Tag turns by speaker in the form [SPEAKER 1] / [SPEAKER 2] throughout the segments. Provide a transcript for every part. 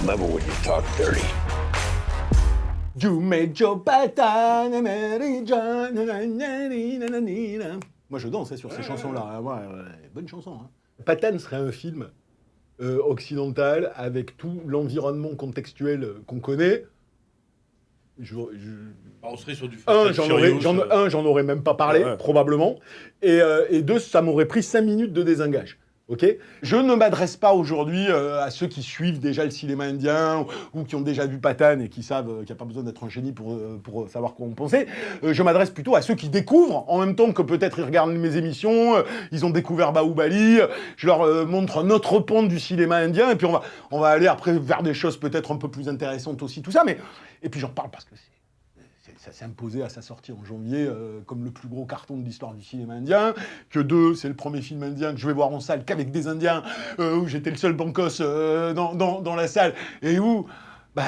[SPEAKER 1] Never when you talk dirty.
[SPEAKER 2] You made your Patan, Mary John, nananina. Moi je danse sur ces chansons-là. Ouais, bonne chanson. Hein. Patan serait un film occidental avec tout l'environnement contextuel qu'on connaît.
[SPEAKER 3] On serait sur du
[SPEAKER 2] j'en aurais même pas parlé, probablement. Et deux, ça m'aurait pris 5 minutes de désengage. Okay, je ne m'adresse pas aujourd'hui à ceux qui suivent déjà le cinéma indien ou qui ont déjà vu Patan et qui savent qu'il n'y a pas besoin d'être un génie pour savoir quoi en penser. Je m'adresse plutôt à ceux qui découvrent, en même temps que peut-être ils regardent mes émissions, ils ont découvert Bahubali, je leur montre un autre pan du cinéma indien et puis on va aller après vers des choses peut-être un peu plus intéressantes aussi, tout ça. Et puis j'en parle parce que ça s'est imposé à sa sortie en janvier comme le plus gros carton de l'histoire du cinéma indien, que c'est le premier film indien que je vais voir en salle qu'avec des Indiens, où j'étais le seul bancos dans la salle, et où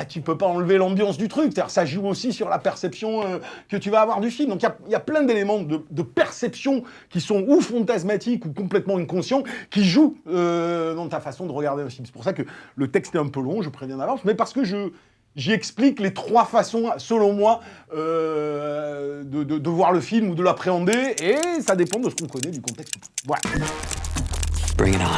[SPEAKER 2] tu peux pas enlever l'ambiance du truc, c'est-à-dire ça joue aussi sur la perception que tu vas avoir du film. Donc il y a plein d'éléments de perception qui sont ou fantasmatiques ou complètement inconscients, qui jouent dans ta façon de regarder un film. C'est pour ça que le texte est un peu long, je préviens d'avance, mais parce que j'y explique les 3 façons, selon moi, de voir le film ou de l'appréhender, et ça dépend de ce qu'on connaît du contexte. Voilà.
[SPEAKER 1] Bring it on.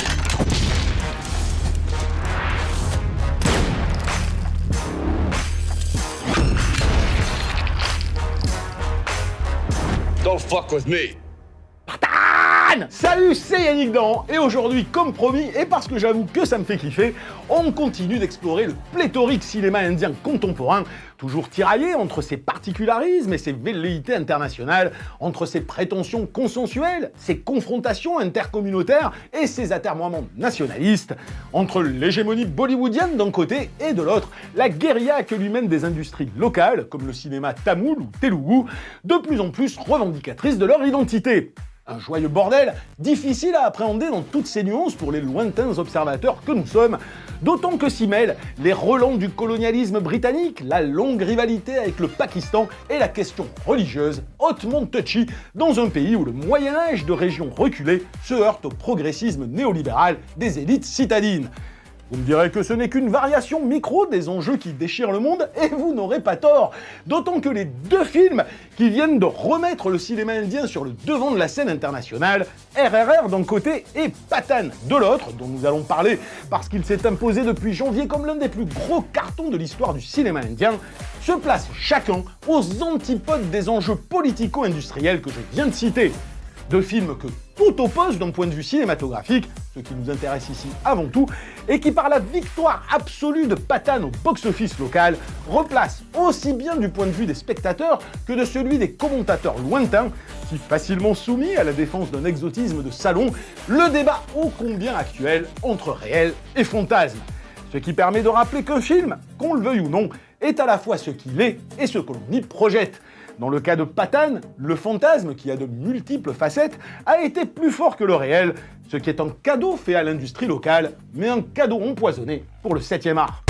[SPEAKER 1] Don't fuck with me.
[SPEAKER 2] Salut, c'est Yannick Dan, et aujourd'hui, comme promis, et parce que j'avoue que ça me fait kiffer, on continue d'explorer le pléthorique cinéma indien contemporain, toujours tiraillé entre ses particularismes et ses velléités internationales, entre ses prétentions consensuelles, ses confrontations intercommunautaires et ses atermoiements nationalistes, entre l'hégémonie bollywoodienne d'un côté et de l'autre, la guérilla que lui mènent des industries locales, comme le cinéma tamoul ou telougou, de plus en plus revendicatrices de leur identité. Un joyeux bordel, difficile à appréhender dans toutes ses nuances pour les lointains observateurs que nous sommes, d'autant que s'y mêlent les relents du colonialisme britannique, la longue rivalité avec le Pakistan et la question religieuse hautement touchy dans un pays où le Moyen-Âge de régions reculées se heurte au progressisme néolibéral des élites citadines. Vous me direz que ce n'est qu'une variation micro des enjeux qui déchirent le monde, et vous n'aurez pas tort. D'autant que les 2 films qui viennent de remettre le cinéma indien sur le devant de la scène internationale, RRR d'un côté et Patan de l'autre, dont nous allons parler parce qu'il s'est imposé depuis janvier comme l'un des plus gros cartons de l'histoire du cinéma indien, se placent chacun aux antipodes des enjeux politico-industriels que je viens de citer. 2 films que tout oppose d'un point de vue cinématographique, ce qui nous intéresse ici avant tout, et qui par la victoire absolue de Patan au box-office local, replace aussi bien du point de vue des spectateurs que de celui des commentateurs lointains, si facilement soumis à la défense d'un exotisme de salon, le débat ô combien actuel entre réel et fantasme. Ce qui permet de rappeler qu'un film, qu'on le veuille ou non, est à la fois ce qu'il est et ce que l'on y projette. Dans le cas de Patan, le fantasme, qui a de multiples facettes, a été plus fort que le réel, ce qui est un cadeau fait à l'industrie locale, mais un cadeau empoisonné pour le 7e art.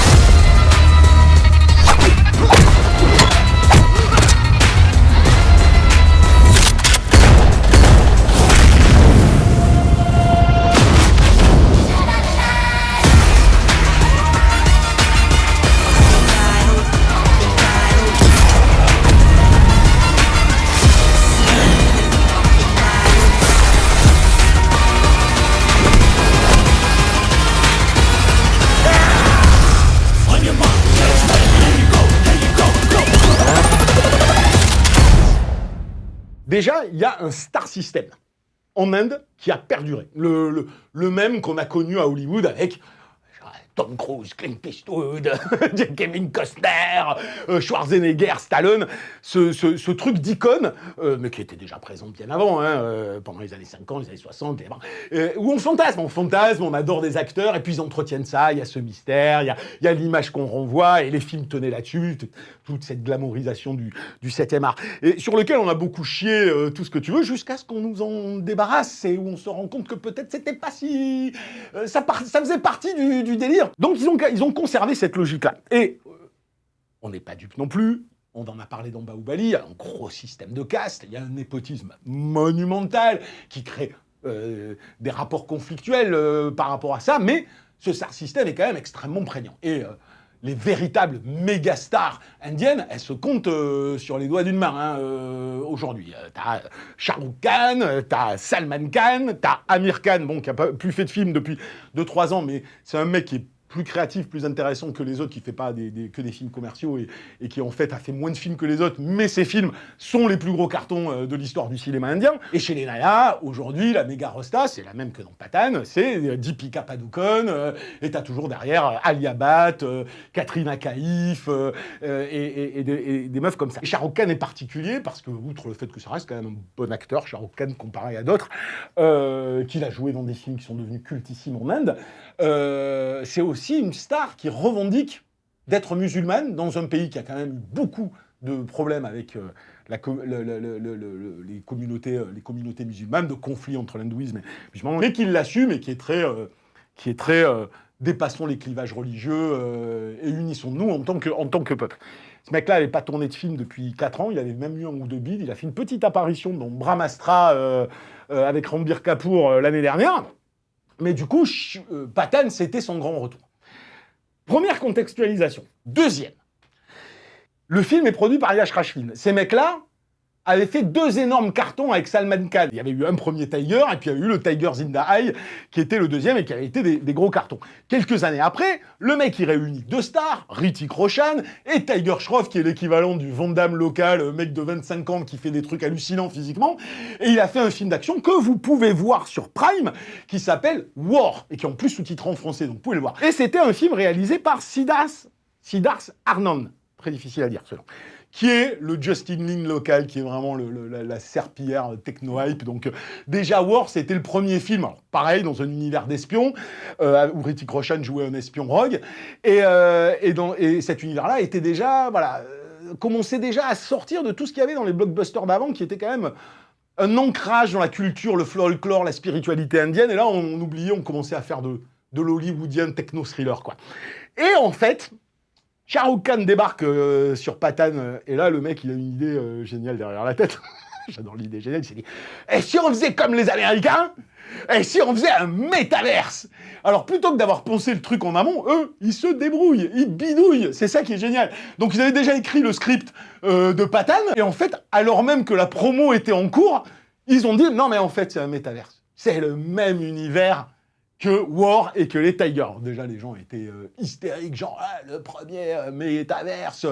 [SPEAKER 2] Déjà, il y a un star system en Inde qui a perduré. Le même qu'on a connu à Hollywood avec Tom Cruise, Clint Eastwood, Kevin Costner, Schwarzenegger, Stallone, ce truc d'icône, mais qui était déjà présent bien avant, pendant les années 50, les années 60, où on fantasme, on adore des acteurs, et puis ils entretiennent ça, il y a ce mystère, il y a l'image qu'on renvoie, et les films tenaient là-dessus, toute cette glamourisation du 7e art, et sur lequel on a beaucoup chié tout ce que tu veux, jusqu'à ce qu'on nous en débarrasse, et où on se rend compte que peut-être c'était pas si... ça faisait partie du délire. Donc ils ont conservé cette logique-là. Et on n'est pas dupe non plus, on en a parlé dans Bahubali, il y a un gros système de caste, il y a un népotisme monumental qui crée des rapports conflictuels par rapport à ça, mais ce star system est quand même extrêmement prégnant. Et les véritables méga stars indiennes, elles se comptent sur les doigts d'une main aujourd'hui. T'as Shah Rukh Khan, t'as Salman Khan, t'as Amir Khan, bon, qui a pas plus fait de films depuis 2-3 ans, mais c'est un mec qui est plus créatif, plus intéressant que les autres, qui fait pas que des films commerciaux et qui en fait a fait moins de films que les autres, mais ses films sont les plus gros cartons de l'histoire du cinéma indien. Et chez les Naya, aujourd'hui, la méga rosta, c'est la même que dans Pathan, c'est Deepika Padukone, et t'as toujours derrière Alia Bhatt, Katrina Kaif, et des meufs comme ça. Et Shah Rukh Khan est particulier, parce que, outre le fait que ça reste quand même un bon acteur, Shah Rukh Khan comparé à d'autres, qu'il a joué dans des films qui sont devenus cultissimes en Inde, c'est aussi une star qui revendique d'être musulmane dans un pays qui a quand même eu beaucoup de problèmes avec les communautés musulmanes, de conflits entre l'hindouisme et le musulman, mais qui l'assume et qui est très dépassons les clivages religieux et unissons-nous en tant que peuple. Ce mec-là n'avait pas tourné de film depuis 4 ans, il avait même eu 1 ou 2 bides, il a fait une petite apparition dans Brahmastra avec Ranbir Kapoor l'année dernière, mais du coup, Pathan, c'était son grand retour. Première contextualisation. Deuxième. Le film est produit par Yash Rajpal. Ces mecs-là avaient fait 2 énormes cartons avec Salman Khan. Il y avait eu un premier Tiger, et puis il y a eu le Tiger Zinda Eye, qui était le deuxième et qui avait été des gros cartons. Quelques années après, le mec, il réunit 2 stars, Hrithik Roshan et Tiger Shroff, qui est l'équivalent du Van Damme local, mec de 25 ans qui fait des trucs hallucinants physiquement. Et il a fait un film d'action que vous pouvez voir sur Prime, qui s'appelle War, et qui est en plus sous-titré en français, donc vous pouvez le voir. Et c'était un film réalisé par Siddharth Arnand. Très difficile à dire, ce nom. Qui est le Justin Lin local, qui est vraiment la serpillière techno-hype. Donc déjà, War, c'était le premier film, alors, pareil, dans un univers d'espions, où Hrithik Roshan jouait un espion rogue, et cet univers-là était déjà, commençait déjà à sortir de tout ce qu'il y avait dans les blockbusters d'avant, qui était quand même un ancrage dans la culture, le folklore, la spiritualité indienne, et là, on oubliait, on commençait à faire de l'hollywoodien techno-thriller, quoi. Et en fait... Shah Rukh Khan débarque sur Pathan, et là, le mec, il a une idée géniale derrière la tête. J'adore l'idée géniale, il s'est dit « Et si on faisait comme les Américains ? Et si on faisait un métaverse ?» Alors, plutôt que d'avoir pensé le truc en amont, eux, ils se débrouillent, ils bidouillent, c'est ça qui est génial. Donc, ils avaient déjà écrit le script de Pathan, et en fait, alors même que la promo était en cours, ils ont dit « Non, mais en fait, c'est un métaverse. C'est le même univers que War et que les Tigers. » Déjà, les gens étaient hystériques, genre le premier métaverse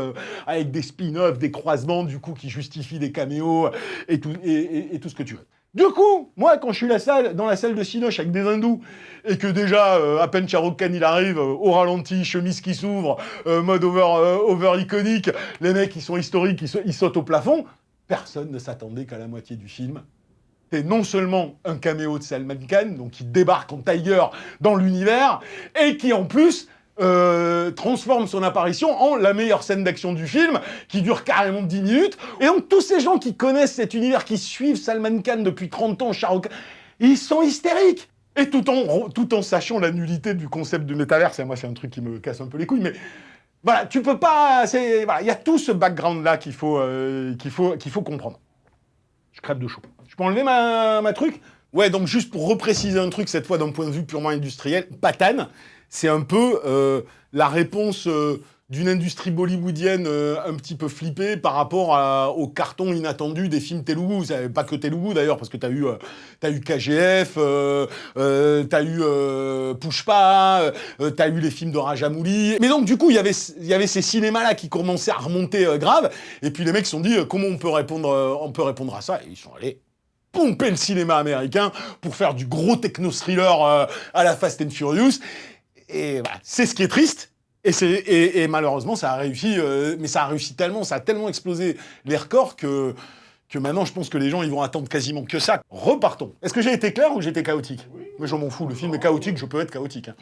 [SPEAKER 2] avec des spin-offs, des croisements, du coup, qui justifient des caméos et tout ce que tu veux. Du coup, moi, quand je suis dans la salle de Cinoche avec des hindous et que déjà, à peine Shah Rukh Khan il arrive, au ralenti, chemise qui s'ouvre, mode over iconique, les mecs, ils sont historiques, ils sautent au plafond, personne ne s'attendait qu'à la moitié du film. C'est non seulement un caméo de Salman Khan, donc qui débarque en Tiger dans l'univers, et qui en plus transforme son apparition en la meilleure scène d'action du film, qui dure carrément 10 minutes. Et donc tous ces gens qui connaissent cet univers, qui suivent Salman Khan depuis 30 ans, Shah Rukh Khan, ils sont hystériques. Et tout en sachant la nullité du concept du métaverse, et moi c'est un truc qui me casse un peu les couilles, mais... Voilà, tu peux pas... Il y a tout ce background-là qu'il faut comprendre. Je crève de chaud. Je peux enlever ma truc ? Ouais, donc juste pour repréciser un truc, cette fois d'un point de vue purement industriel, Pathan, c'est un peu la réponse d'une industrie bollywoodienne un petit peu flippée par rapport au carton inattendu des films Telugu. Pas que Telugu d'ailleurs, parce que t'as eu KGF, t'as eu Pushpa, t'as eu les films de Rajamouli. Mais donc du coup, il y avait ces cinémas-là qui commençaient à remonter grave, et puis les mecs se sont dit comment on peut répondre à ça, et ils sont allés pomper le cinéma américain pour faire du gros techno-thriller à la Fast and Furious. Et voilà, c'est ce qui est triste. Et malheureusement, ça a réussi, mais ça a réussi tellement, ça a tellement explosé les records que maintenant, je pense que les gens, ils vont attendre quasiment que ça. Repartons. Est-ce que j'ai été clair ou j'étais chaotique ? Oui. Mais je m'en fous, le film est chaotique, je peux être chaotique. Hein.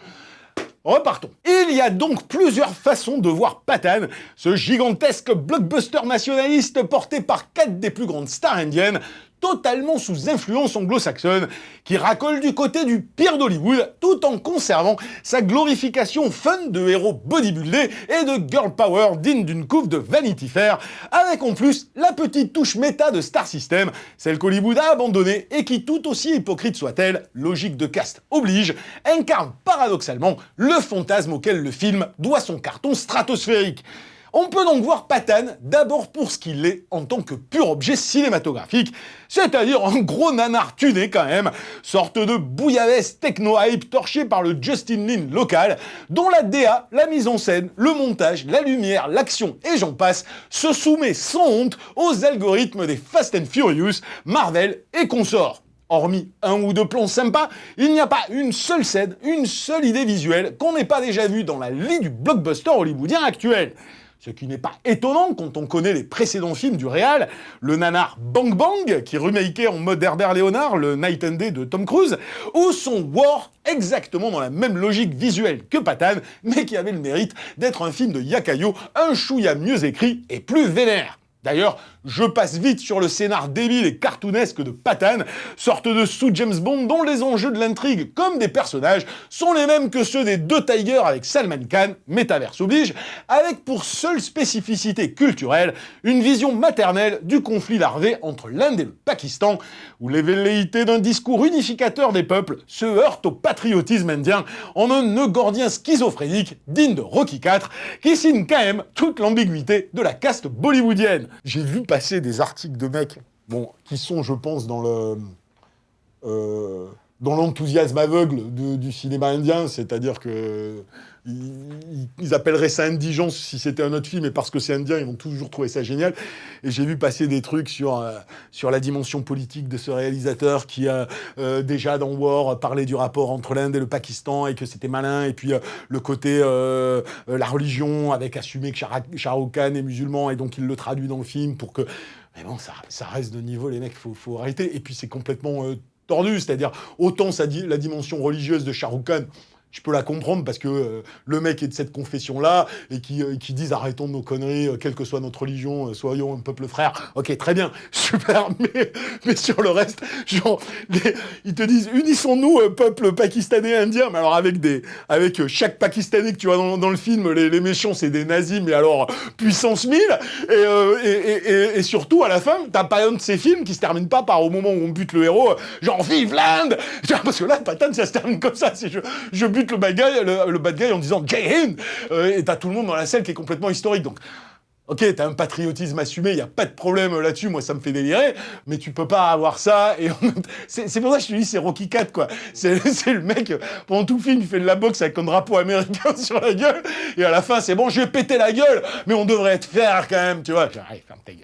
[SPEAKER 2] Repartons. Il y a donc plusieurs façons de voir Pathan, ce gigantesque blockbuster nationaliste porté par 4 des plus grandes stars indiennes, totalement sous influence anglo-saxonne, qui racole du côté du pire d'Hollywood, tout en conservant sa glorification fun de héros bodybuildés et de girl power digne d'une couve de Vanity Fair, avec en plus la petite touche méta de Star System, celle qu'Hollywood a abandonnée et qui, tout aussi hypocrite soit-elle, logique de cast oblige, incarne paradoxalement le fantasme auquel le film doit son carton stratosphérique. On peut donc voir Patton d'abord pour ce qu'il est en tant que pur objet cinématographique, c'est-à-dire un gros nanar tuné quand même, sorte de bouillabaisse techno-hype torché par le Justin Lin local, dont la DA, la mise en scène, le montage, la lumière, l'action et j'en passe se soumet sans honte aux algorithmes des Fast and Furious, Marvel et consorts. Hormis un ou deux plans sympas, il n'y a pas une seule scène, une seule idée visuelle qu'on n'ait pas déjà vue dans la lie du blockbuster hollywoodien actuel. Ce qui n'est pas étonnant quand on connaît les précédents films du réal, le nanar Bang Bang, qui remakeait en mode Herbert Léonard le Night and Day de Tom Cruise, ou son War, exactement dans la même logique visuelle que Patton, mais qui avait le mérite d'être un film de Yakayo, un chouïa mieux écrit et plus vénère. D'ailleurs, je passe vite sur le scénar débile et cartoonesque de Patton, sorte de sous-James Bond dont les enjeux de l'intrigue, comme des personnages, sont les mêmes que ceux des deux Tigers avec Salman Khan, métaverse oblige, avec pour seule spécificité culturelle une vision maternelle du conflit larvé entre l'Inde et le Pakistan, où les velléités d'un discours unificateur des peuples se heurtent au patriotisme indien en un nœud gordien schizophrénique digne de Rocky IV, qui signe quand même toute l'ambiguïté de la caste bollywoodienne. J'ai vu passer des articles de mecs, bon, qui sont, je pense, dans l'enthousiasme aveugle du cinéma indien, c'est-à-dire que ils appelleraient ça indigence si c'était un autre film, et parce que c'est indien, ils vont toujours trouver ça génial. Et j'ai vu passer des trucs sur la dimension politique de ce réalisateur qui a déjà dans War parlé du rapport entre l'Inde et le Pakistan et que c'était malin, et puis le côté la religion, avec assumé que Shah Rukh Khan est musulman et donc il le traduit dans le film pour que... Mais bon, ça reste de niveau, les mecs, faut arrêter. Et puis c'est complètement tordu, c'est-à-dire autant la dimension religieuse de Shah Rukh Khan, je peux la comprendre parce que le mec est de cette confession-là et qui disent arrêtons de nos conneries, quelle que soit notre religion, soyons un peuple frère. Ok, très bien, super, mais sur le reste, genre, ils te disent unissons-nous, peuple pakistanais indien, mais alors avec chaque Pakistanais que tu vois dans le film, les méchants c'est des nazis, mais alors puissance 1000, et surtout à la fin, t'as pas un de ces films qui se termine pas par au moment où on bute le héros, genre vive l'Inde, parce que là, Patton, ça se termine comme ça, c'est je bute le bad guy en disant Jai Hind, et t'as tout le monde dans la salle qui est complètement historique. Donc, ok, t'as un patriotisme assumé, y a pas de problème là-dessus, moi ça me fait délirer, mais tu peux pas avoir ça, et c'est pour ça que je te dis, c'est Rocky IV, quoi. C'est le mec, pendant tout le film, il fait de la boxe avec un drapeau américain sur la gueule, et à la fin, c'est bon, je vais péter la gueule, mais on devrait être fiers quand même, tu vois. Allez, ferme ta gueule.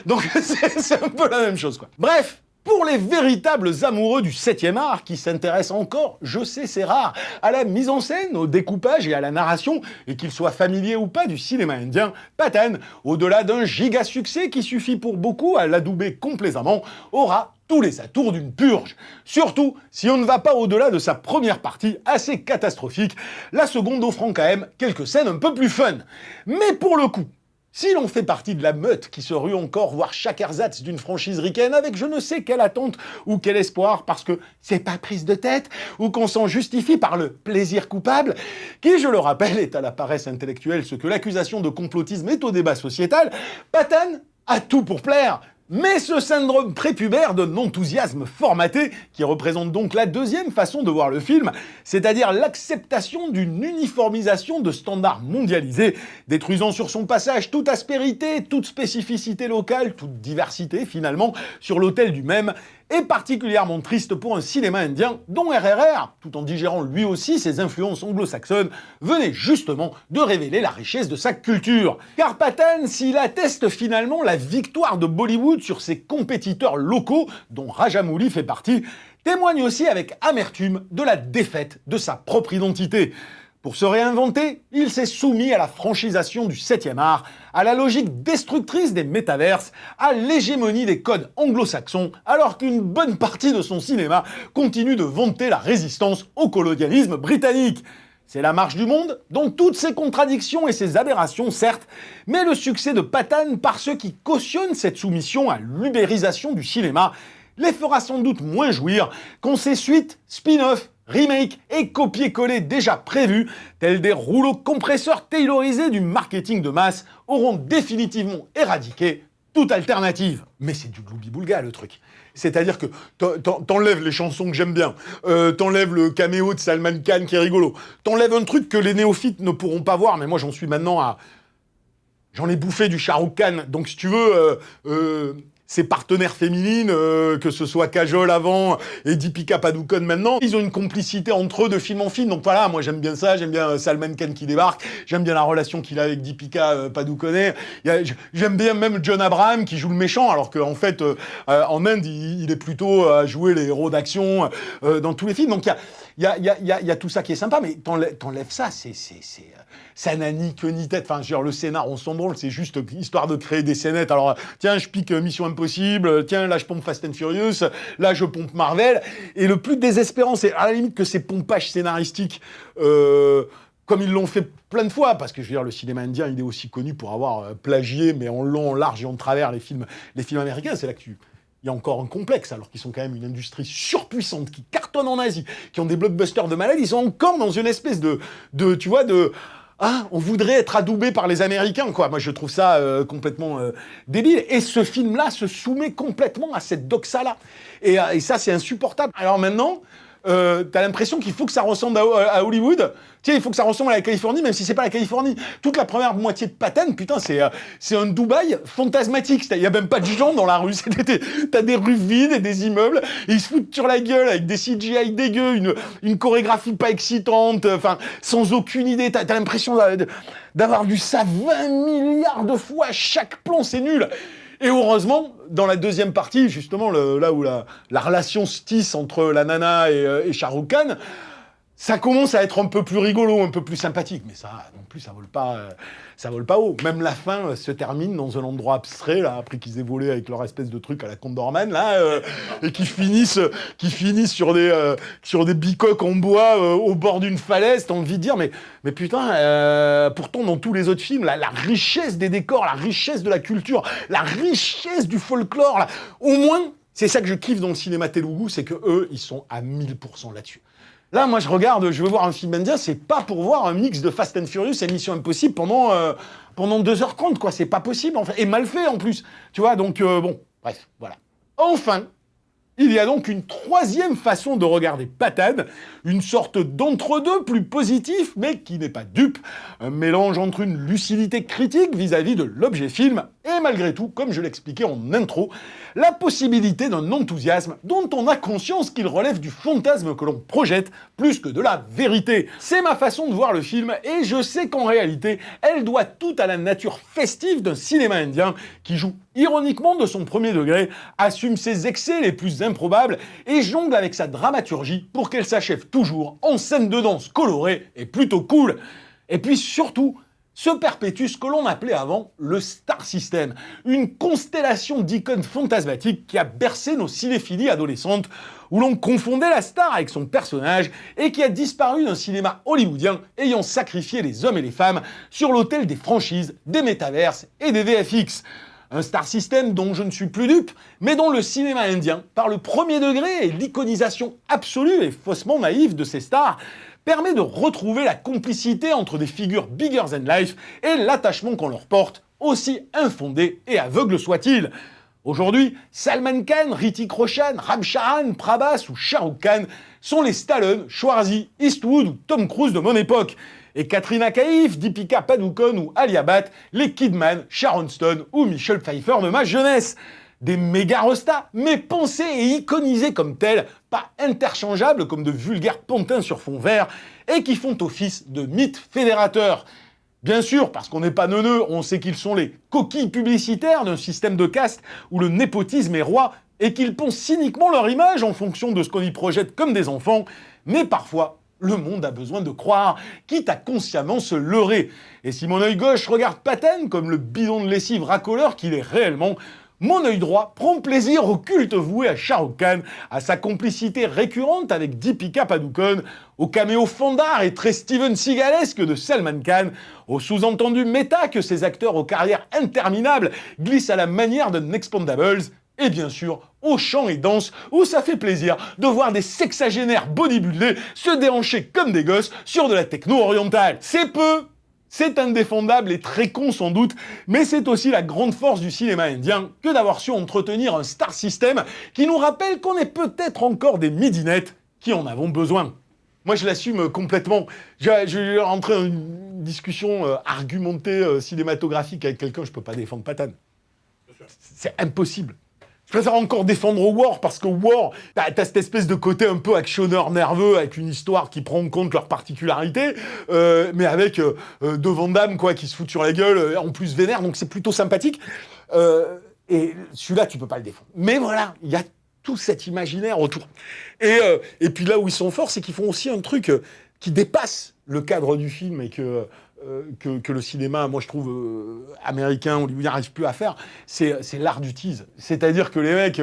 [SPEAKER 2] Donc, c'est un peu la même chose, quoi. Bref. Pour les véritables amoureux du 7e art qui s'intéressent encore, je sais c'est rare, à la mise en scène, au découpage et à la narration, et qu'ils soient familiers ou pas du cinéma indien, Patton, au-delà d'un giga succès qui suffit pour beaucoup à l'adouber complaisamment, aura tous les atours d'une purge. Surtout si on ne va pas au-delà de sa première partie, assez catastrophique, la seconde offrant quand même quelques scènes un peu plus fun. Mais pour le coup, si l'on fait partie de la meute qui se rue encore voir chaque ersatz d'une franchise ricaine avec je ne sais quelle attente ou quel espoir parce que c'est pas prise de tête ou qu'on s'en justifie par le plaisir coupable, qui, je le rappelle, est à la paresse intellectuelle ce que l'accusation de complotisme est au débat sociétal, Patton a tout pour plaire. Mais ce syndrome prépubère d'un enthousiasme formaté, qui représente donc la deuxième façon de voir le film, c'est-à-dire l'acceptation d'une uniformisation de standards mondialisés, détruisant sur son passage toute aspérité, toute spécificité locale, toute diversité finalement, sur l'autel du même, est particulièrement triste pour un cinéma indien dont RRR, tout en digérant lui aussi ses influences anglo-saxonnes, venait justement de révéler la richesse de sa culture. Car Patton, s'il atteste finalement la victoire de Bollywood sur ses compétiteurs locaux, dont Rajamouli fait partie, témoigne aussi avec amertume de la défaite de sa propre identité. Pour se réinventer, il s'est soumis à la franchisation du 7e art, à la logique destructrice des métaverses, à l'hégémonie des codes anglo-saxons, alors qu'une bonne partie de son cinéma continue de vanter la résistance au colonialisme britannique. C'est la marche du monde, dont toutes ses contradictions et ses aberrations, certes, mais le succès de Patton par ceux qui cautionnent cette soumission à l'ubérisation du cinéma les fera sans doute moins jouir quand ces suites, spin-off, remake et copier-coller déjà prévus, tels des rouleaux compresseurs taylorisés du marketing de masse, auront définitivement éradiqué toute alternative. Mais c'est du gloubi-boulga le truc. C'est-à-dire que t'enlèves les chansons que j'aime bien, t'enlèves le caméo de Salman Khan qui est rigolo, t'enlèves un truc que les néophytes ne pourront pas voir, mais moi j'en suis maintenant à... J'en ai bouffé du Shah Rukh Khan, donc si tu veux... ses partenaires féminines, que ce soit Kajol avant et Deepika Padukone maintenant, ils ont une complicité entre eux de film en film. Donc voilà, moi j'aime bien ça, j'aime bien Salman Khan qui débarque, j'aime bien la relation qu'il a avec Deepika Padukone, j'aime bien même John Abraham qui joue le méchant, alors qu'en fait, en Inde, il est plutôt à jouer les héros d'action dans tous les films. Donc il y a tout ça qui est sympa, mais t'enlèves ça, ça n'a ni queue ni tête. Enfin, genre, le scénar, on s'en branle, c'est juste histoire de créer des scénettes. Alors, tiens, je pique Mission Impossible, tiens, là, je pompe Fast and Furious, là, je pompe Marvel. Et le plus désespérant, c'est à la limite que ces pompages scénaristiques, comme ils l'ont fait plein de fois, parce que je veux dire, le cinéma indien, il est aussi connu pour avoir plagié, mais en long, en large et en travers, les films américains. C'est là que il y a encore un complexe, alors qu'ils sont quand même une industrie surpuissante, qui cartonne en Asie, qui ont des blockbusters de malades, ils sont encore dans une espèce tu vois, ah, on voudrait être adoubé par les Américains, quoi. Moi, je trouve ça complètement débile. Et ce film-là se soumet complètement à cette doxa-là. Et ça, c'est insupportable. Alors maintenant, t'as l'impression qu'il faut que ça ressemble à Hollywood. Tu sais, il faut que ça ressemble à la Californie, même si c'est pas la Californie. Toute la première moitié de Patton, putain, c'est un Dubaï fantasmatique. Il y a même pas de gens dans la rue. T'as des rues vides et des immeubles, et ils se foutent sur la gueule avec des CGI dégueux, une chorégraphie pas excitante, enfin, sans aucune idée. T'as l'impression d'avoir vu ça 20 milliards de fois. Chaque plan, c'est nul. Et heureusement, dans la deuxième partie, justement, là où la relation se tisse entre la nana et Shah Rukh Khan, ça commence à être un peu plus rigolo, un peu plus sympathique. Mais ça, non plus, ça vole pas haut. Même la fin se termine dans un endroit abstrait, là, après qu'ils aient volé avec leur espèce de truc à la Condorman, là, et qui finissent sur des bicoques en bois au bord d'une falaise. T'as envie de dire, mais putain, pourtant, dans tous les autres films, la richesse des décors, la richesse de la culture, la richesse du folklore, là, au moins, c'est ça que je kiffe dans le cinéma telougou, c'est que eux, ils sont à 1000% là-dessus. Là, moi, je veux voir un film indien, c'est pas pour voir un mix de Fast and Furious et Mission Impossible pendant 2h30, quoi. C'est pas possible, en fait. Et mal fait, en plus. Tu vois, donc, bon, bref, voilà. Enfin, il y a donc une troisième façon de regarder Patton, une sorte d'entre-deux plus positif, mais qui n'est pas dupe, un mélange entre une lucidité critique vis-à-vis de l'objet film, et malgré tout, comme je l'expliquais en intro, la possibilité d'un enthousiasme dont on a conscience qu'il relève du fantasme que l'on projette, plus que de la vérité. C'est ma façon de voir le film, et je sais qu'en réalité, elle doit tout à la nature festive d'un cinéma indien qui joue ironiquement de son premier degré, assume ses excès les plus improbables et jongle avec sa dramaturgie pour qu'elle s'achève toujours en scène de danse colorée et plutôt cool. Et puis surtout, se perpétue ce que l'on appelait avant le Star System, une constellation d'icônes fantasmatiques qui a bercé nos cinéphilies adolescentes, où l'on confondait la star avec son personnage et qui a disparu d'un cinéma hollywoodien ayant sacrifié les hommes et les femmes sur l'autel des franchises, des métaverses et des VFX. Un Star System dont je ne suis plus dupe, mais dont le cinéma indien, par le premier degré et l'iconisation absolue et faussement naïve de ces stars, permet de retrouver la complicité entre des figures bigger than life et l'attachement qu'on leur porte, aussi infondé et aveugle soit-il. Aujourd'hui, Salman Khan, Hrithik Roshan, Ram Charan, Prabhas ou Shah Rukh Khan sont les Stallone, Schwarzy, Eastwood ou Tom Cruise de mon époque. Et Katrina Kaif, Deepika Padukone ou Alia Bhatt, les Kidman, Sharon Stone ou Michelle Pfeiffer de ma jeunesse. Des méga rostas, mais pensés et iconisés comme tels, pas interchangeables comme de vulgaires pantins sur fond vert, et qui font office de mythes fédérateurs. Bien sûr, parce qu'on n'est pas neuneux, on sait qu'ils sont les coquilles publicitaires d'un système de caste où le népotisme est roi et qu'ils poncent cyniquement leur image en fonction de ce qu'on y projette comme des enfants, mais parfois, le monde a besoin de croire, quitte à consciemment se leurrer. Et si mon œil gauche regarde Patton comme le bidon de lessive racoleur qu'il est réellement, mon œil droit prend plaisir au culte voué à Shah Rukh Khan, à sa complicité récurrente avec Deepika Padukone, au caméo fandard et très Steven Seagalesque de Salman Khan, au sous-entendu méta que ces acteurs aux carrières interminables glissent à la manière de Expendables, et bien sûr au chant et danse, où ça fait plaisir de voir des sexagénaires bodybuildés se déhancher comme des gosses sur de la techno orientale. C'est indéfendable et très con sans doute, mais c'est aussi la grande force du cinéma indien que d'avoir su entretenir un star system qui nous rappelle qu'on est peut-être encore des midinettes qui en avons besoin. Moi, je l'assume complètement. Je vais rentrer dans une discussion argumentée cinématographique avec quelqu'un, je peux pas défendre Pathan. C'est impossible. Je préfère encore défendre War, parce que War, t'as cette espèce de côté un peu actionneur nerveux, avec une histoire qui prend en compte leurs particularités, mais avec deux Van Damme, quoi, qui se foutent sur la gueule, en plus vénère, donc c'est plutôt sympathique. Et celui-là, tu peux pas le défendre. Mais voilà, il y a tout cet imaginaire autour. Et puis là où ils sont forts, c'est qu'ils font aussi un truc qui dépasse le cadre du film et que le cinéma, moi je trouve, américain, hollywoodien, n'arrive plus à faire, c'est l'art du tease. C'est-à-dire que les mecs,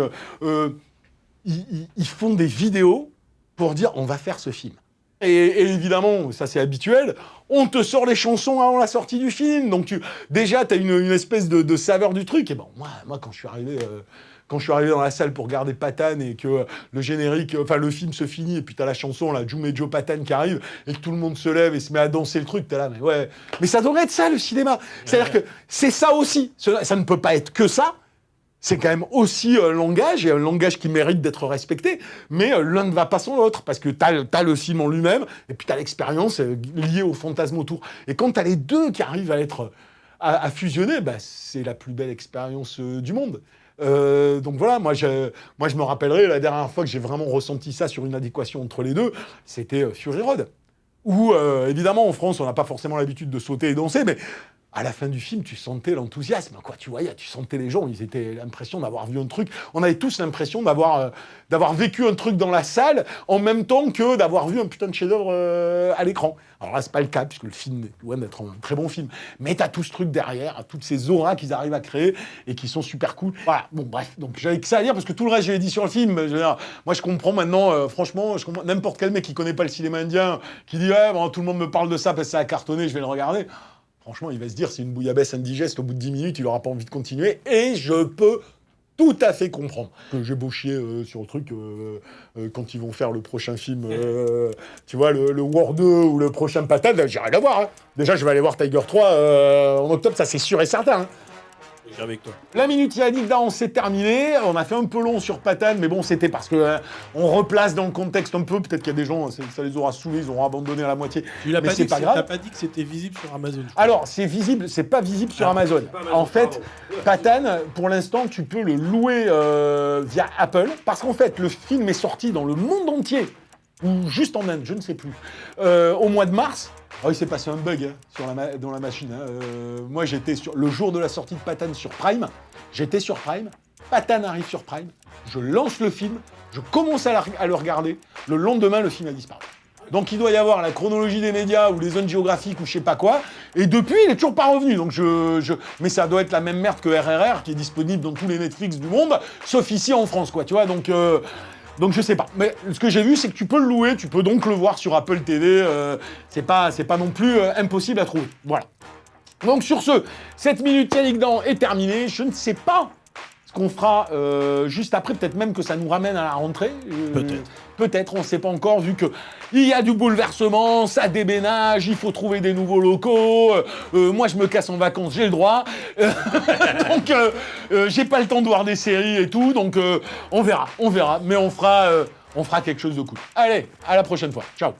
[SPEAKER 2] ils font des vidéos pour dire on va faire ce film. Et évidemment, ça c'est habituel, on te sort les chansons avant la sortie du film, donc déjà t'as une espèce de saveur du truc. Et bon, moi quand je suis arrivé... Quand je suis arrivé dans la salle pour regarder Pathan et que le générique, enfin le film se finit et puis t'as la chanson là, Jume Joe Pathan qui arrive et que tout le monde se lève et se met à danser le truc, t'es là, mais ouais, mais ça devrait être ça le cinéma. C'est-à-dire que c'est ça aussi. Ça ne peut pas être que ça. C'est quand même aussi un langage et un langage qui mérite d'être respecté, mais l'un ne va pas sans l'autre parce que t'as le film en lui-même et puis t'as l'expérience liée au fantasme autour. Et quand t'as les deux qui arrivent à fusionner, bah, c'est la plus belle expérience du monde. Donc voilà, moi je me rappellerai la dernière fois que j'ai vraiment ressenti ça sur une adéquation entre les deux, c'était Fury Road. Où évidemment en France on n'a pas forcément l'habitude de sauter et danser, mais à la fin du film tu sentais l'enthousiasme, quoi. Tu voyais, tu sentais les gens, ils étaient l'impression d'avoir vu un truc. On avait tous l'impression d'avoir vécu un truc dans la salle en même temps que d'avoir vu un putain de chef-d'œuvre à l'écran. Alors là c'est pas le cas puisque le film est loin d'être un très bon film, mais t'as tout ce truc derrière, toutes ces auras qu'ils arrivent à créer et qui sont super cool. Voilà, bon bref, donc j'avais que ça à dire parce que tout le reste je l'ai dit sur le film. Je veux dire, moi je comprends maintenant, franchement, je comprends n'importe quel mec qui connaît pas le cinéma indien, qui dit ouais bon, tout le monde me parle de ça parce que ça a cartonné, je vais le regarder. Franchement, il va se dire, c'est une bouillabaisse indigeste, au bout de 10 minutes, il aura pas envie de continuer, et je peux tout à fait comprendre que j'ai beau chier sur le truc quand ils vont faire le prochain film, tu vois, le War 2 ou le prochain Pathan, j'ai rien à voir. Hein. Déjà, je vais aller voir Tiger 3 en octobre, ça c'est sûr et certain. Hein.
[SPEAKER 3] Avec toi.
[SPEAKER 2] La minute Yannick Dahan, c'est terminé. On a fait un peu long sur Pathan, mais bon, c'était parce que on replace dans le contexte un peu. Peut-être qu'il y a des gens, ça les aura saoulés, ils auront abandonné à la moitié.
[SPEAKER 3] Mais
[SPEAKER 2] c'est pas grave.
[SPEAKER 3] T'as pas dit que c'était visible sur Amazon.
[SPEAKER 2] Alors, c'est visible, c'est pas visible sur Amazon. En fait, Pathan, pour l'instant, tu peux le louer via Apple, parce qu'en fait, le film est sorti dans le monde entier, ou juste en Inde, je ne sais plus, au mois de mars. Oh, il s'est passé un bug dans la machine. Moi, j'étais sur le jour de la sortie de Pathan sur Prime. J'étais sur Prime. Pathan arrive sur Prime. Je lance le film. Je commence à le regarder. Le lendemain, le film a disparu. Donc, il doit y avoir la chronologie des médias ou les zones géographiques ou je sais pas quoi. Et depuis, il est toujours pas revenu. Donc, mais ça doit être la même merde que RRR qui est disponible dans tous les Netflix du monde, sauf ici en France, quoi. Tu vois, donc je sais pas, mais ce que j'ai vu c'est que tu peux le louer, tu peux donc le voir sur Apple TV, c'est pas non plus impossible à trouver, voilà. Donc sur ce, cette minute Yannick Dahan est terminée, je ne sais pas ce qu'on fera juste après, peut-être même que ça nous ramène à la rentrée. Peut-être, on ne sait pas encore, vu qu'il y a du bouleversement, ça déménage, il faut trouver des nouveaux locaux, moi je me casse en vacances, j'ai le droit, donc j'ai pas le temps de voir des séries et tout, donc on verra, mais on fera quelque chose de cool. Allez, à la prochaine fois, ciao.